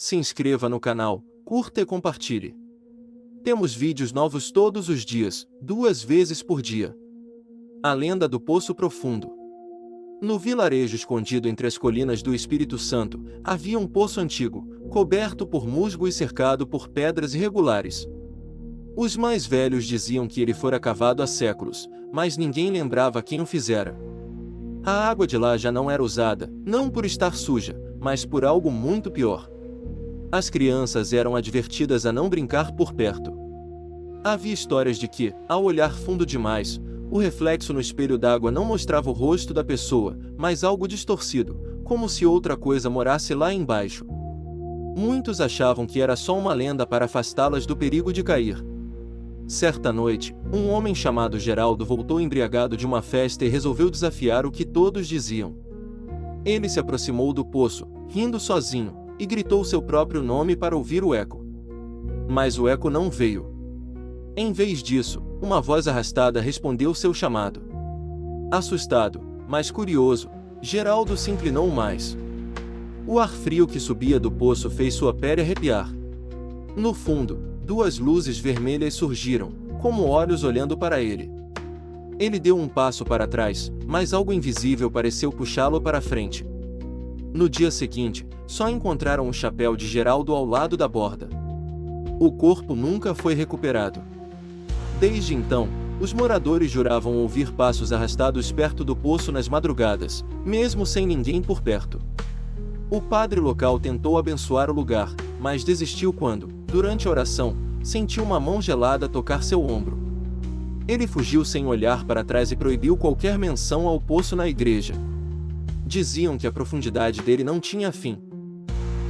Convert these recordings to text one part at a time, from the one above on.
Se inscreva no canal, curta e compartilhe. Temos vídeos novos todos os dias, 2 vezes por dia. A lenda do Poço Profundo. No vilarejo escondido entre as colinas do Espírito Santo, havia um poço antigo, coberto por musgo e cercado por pedras irregulares. Os mais velhos diziam que ele fora cavado há séculos, mas ninguém lembrava quem o fizera. A água de lá já não era usada, não por estar suja, mas por algo muito pior. As crianças eram advertidas a não brincar por perto. Havia histórias de que, ao olhar fundo demais, o reflexo no espelho d'água não mostrava o rosto da pessoa, mas algo distorcido, como se outra coisa morasse lá embaixo. Muitos achavam que era só uma lenda para afastá-las do perigo de cair. Certa noite, um homem chamado Geraldo voltou embriagado de uma festa e resolveu desafiar o que todos diziam. Ele se aproximou do poço, rindo sozinho, e gritou seu próprio nome para ouvir o eco. Mas o eco não veio. Em vez disso, uma voz arrastada respondeu seu chamado. Assustado, mas curioso, Geraldo se inclinou mais. O ar frio que subia do poço fez sua pele arrepiar. No fundo, 2 luzes vermelhas surgiram, como olhos olhando para ele. Ele deu um passo para trás, mas algo invisível pareceu puxá-lo para frente. No dia seguinte, só encontraram o chapéu de Geraldo ao lado da borda. O corpo nunca foi recuperado. Desde então, os moradores juravam ouvir passos arrastados perto do poço nas madrugadas, mesmo sem ninguém por perto. O padre local tentou abençoar o lugar, mas desistiu quando, durante a oração, sentiu uma mão gelada tocar seu ombro. Ele fugiu sem olhar para trás e proibiu qualquer menção ao poço na igreja. Diziam que a profundidade dele não tinha fim.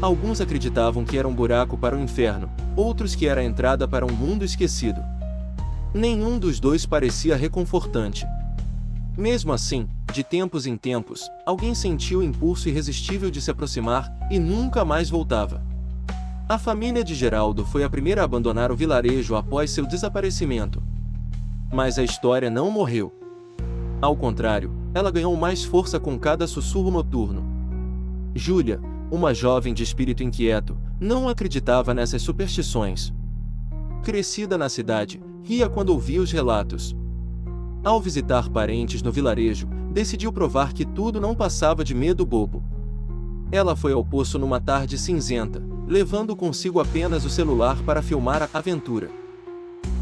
Alguns acreditavam que era um buraco para o inferno, outros que era a entrada para um mundo esquecido. Nenhum dos dois parecia reconfortante. Mesmo assim, de tempos em tempos, alguém sentiu o impulso irresistível de se aproximar e nunca mais voltava. A família de Geraldo foi a primeira a abandonar o vilarejo após seu desaparecimento. Mas a história não morreu. Ao contrário, ela ganhou mais força com cada sussurro noturno. Júlia, uma jovem de espírito inquieto, não acreditava nessas superstições. Crescida na cidade, ria quando ouvia os relatos. Ao visitar parentes no vilarejo, decidiu provar que tudo não passava de medo bobo. Ela foi ao poço numa tarde cinzenta, levando consigo apenas o celular para filmar a aventura.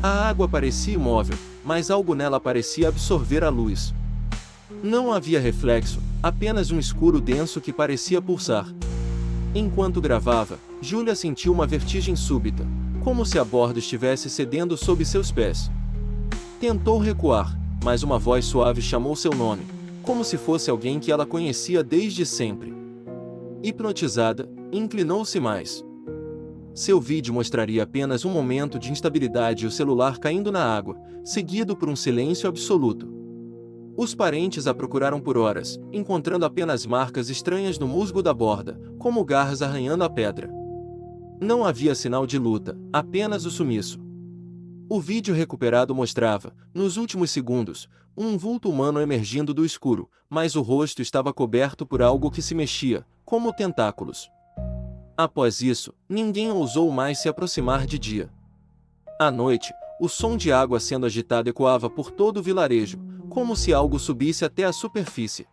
A água parecia imóvel, mas algo nela parecia absorver a luz. Não havia reflexo, apenas um escuro denso que parecia pulsar. Enquanto gravava, Júlia sentiu uma vertigem súbita, como se a borda estivesse cedendo sob seus pés. Tentou recuar, mas uma voz suave chamou seu nome, como se fosse alguém que ela conhecia desde sempre. Hipnotizada, inclinou-se mais. Seu vídeo mostraria apenas um momento de instabilidade e o celular caindo na água, seguido por um silêncio absoluto. Os parentes a procuraram por horas, encontrando apenas marcas estranhas no musgo da borda, como garras arranhando a pedra. Não havia sinal de luta, apenas o sumiço. O vídeo recuperado mostrava, nos últimos segundos, um vulto humano emergindo do escuro, mas o rosto estava coberto por algo que se mexia, como tentáculos. Após isso, ninguém ousou mais se aproximar de dia. À noite, o som de água sendo agitada ecoava por todo o vilarejo, como se algo subisse até a superfície.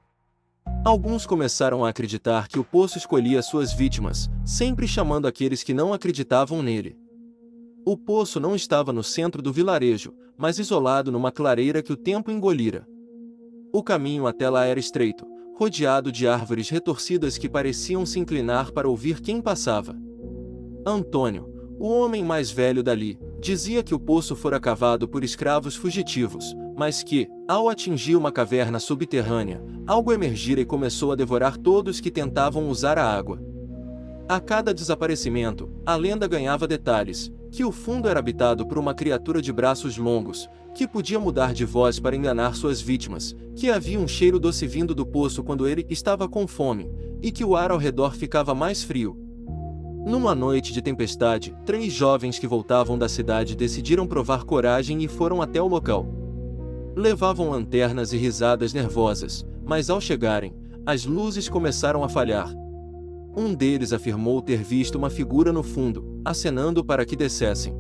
Alguns começaram a acreditar que o poço escolhia suas vítimas, sempre chamando aqueles que não acreditavam nele. O poço não estava no centro do vilarejo, mas isolado numa clareira que o tempo engolira. O caminho até lá era estreito, rodeado de árvores retorcidas que pareciam se inclinar para ouvir quem passava. Antônio, o homem mais velho dali, dizia que o poço fora cavado por escravos fugitivos, mas que, ao atingir uma caverna subterrânea, algo emergira e começou a devorar todos que tentavam usar a água. A cada desaparecimento, a lenda ganhava detalhes, que o fundo era habitado por uma criatura de braços longos, que podia mudar de voz para enganar suas vítimas, que havia um cheiro doce vindo do poço quando ele estava com fome, e que o ar ao redor ficava mais frio. Numa noite de tempestade, 3 jovens que voltavam da cidade decidiram provar coragem e foram até o local. Levavam lanternas e risadas nervosas, mas ao chegarem, as luzes começaram a falhar. Um deles afirmou ter visto uma figura no fundo, acenando para que descessem.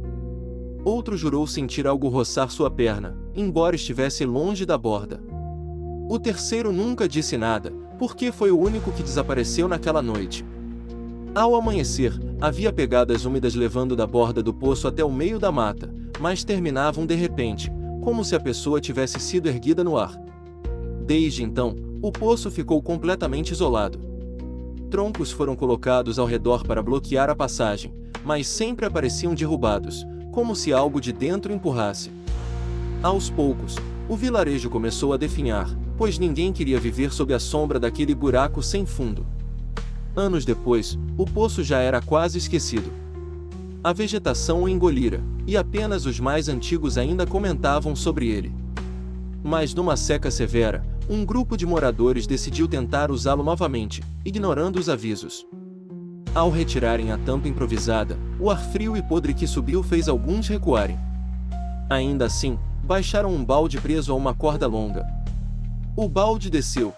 Outro jurou sentir algo roçar sua perna, embora estivesse longe da borda. O terceiro nunca disse nada, porque foi o único que desapareceu naquela noite. Ao amanhecer, havia pegadas úmidas levando da borda do poço até o meio da mata, mas terminavam de repente, como se a pessoa tivesse sido erguida no ar. Desde então, o poço ficou completamente isolado. Troncos foram colocados ao redor para bloquear a passagem, mas sempre apareciam derrubados, como se algo de dentro empurrasse. Aos poucos, o vilarejo começou a definhar, pois ninguém queria viver sob a sombra daquele buraco sem fundo. Anos depois, o poço já era quase esquecido. A vegetação o engolira, e apenas os mais antigos ainda comentavam sobre ele. Mas numa seca severa, um grupo de moradores decidiu tentar usá-lo novamente, ignorando os avisos. Ao retirarem a tampa improvisada, o ar frio e podre que subiu fez alguns recuarem. Ainda assim, baixaram um balde preso a uma corda longa. O balde desceu,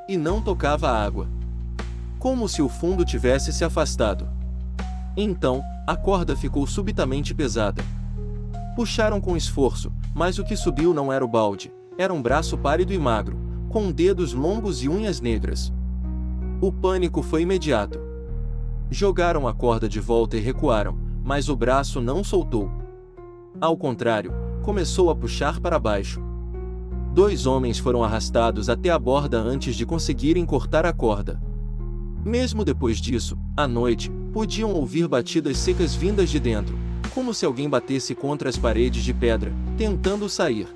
e não tocava a água. Como se o fundo tivesse se afastado. Então, a corda ficou subitamente pesada. Puxaram com esforço, mas o que subiu não era o balde, era um braço pálido e magro, com dedos longos e unhas negras. O pânico foi imediato. Jogaram a corda de volta e recuaram, mas o braço não soltou. Ao contrário, começou a puxar para baixo. 2 homens foram arrastados até a borda antes de conseguirem cortar a corda. Mesmo depois disso, à noite, podiam ouvir batidas secas vindas de dentro, como se alguém batesse contra as paredes de pedra, tentando sair.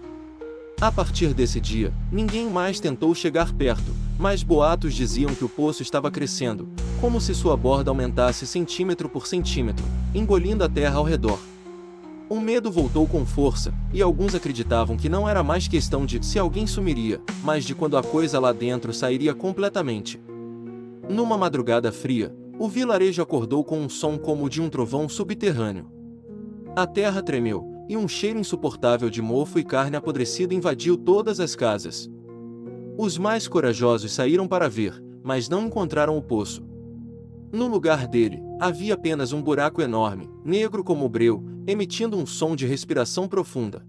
A partir desse dia, ninguém mais tentou chegar perto, mas boatos diziam que o poço estava crescendo, como se sua borda aumentasse centímetro por centímetro, engolindo a terra ao redor. O medo voltou com força, e alguns acreditavam que não era mais questão de se alguém sumiria, mas de quando a coisa lá dentro sairia completamente. Numa madrugada fria, o vilarejo acordou com um som como o de um trovão subterrâneo. A terra tremeu, e um cheiro insuportável de mofo e carne apodrecida invadiu todas as casas. Os mais corajosos saíram para ver, mas não encontraram o poço. No lugar dele, havia apenas um buraco enorme, negro como o breu, emitindo um som de respiração profunda.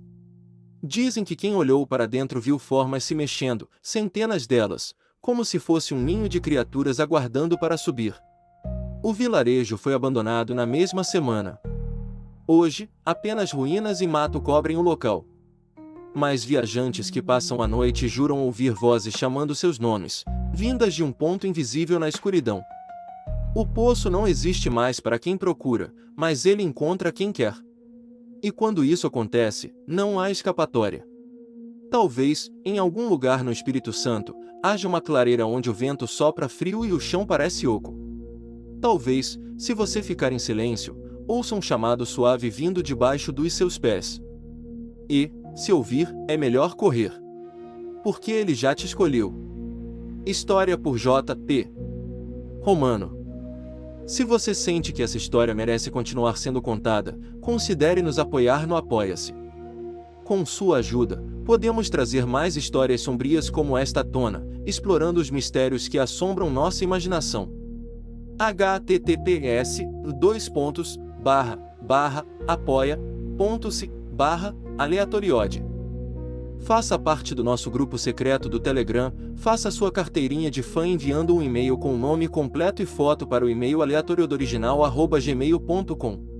Dizem que quem olhou para dentro viu formas se mexendo, centenas delas, como se fosse um ninho de criaturas aguardando para subir. O vilarejo foi abandonado na mesma semana. Hoje, apenas ruínas e mato cobrem o local. Mas viajantes que passam a noite juram ouvir vozes chamando seus nomes, vindas de um ponto invisível na escuridão. O poço não existe mais para quem procura, mas ele encontra quem quer. E quando isso acontece, não há escapatória. Talvez, em algum lugar no Espírito Santo, haja uma clareira onde o vento sopra frio e o chão parece oco. Talvez, se você ficar em silêncio, ouça um chamado suave vindo debaixo dos seus pés. E, se ouvir, é melhor correr. Porque ele já te escolheu. História por J.P. Romano. Se você sente que essa história merece continuar sendo contada, considere nos apoiar no Apoia-se. Com sua ajuda, podemos trazer mais histórias sombrias como esta à tona, explorando os mistérios que assombram nossa imaginação. https://apoia.se/aleatoriode. Faça parte do nosso grupo secreto do Telegram, faça sua carteirinha de fã enviando um e-mail com o nome completo e foto para o e-mail aleatoriodoriginal@gmail.com.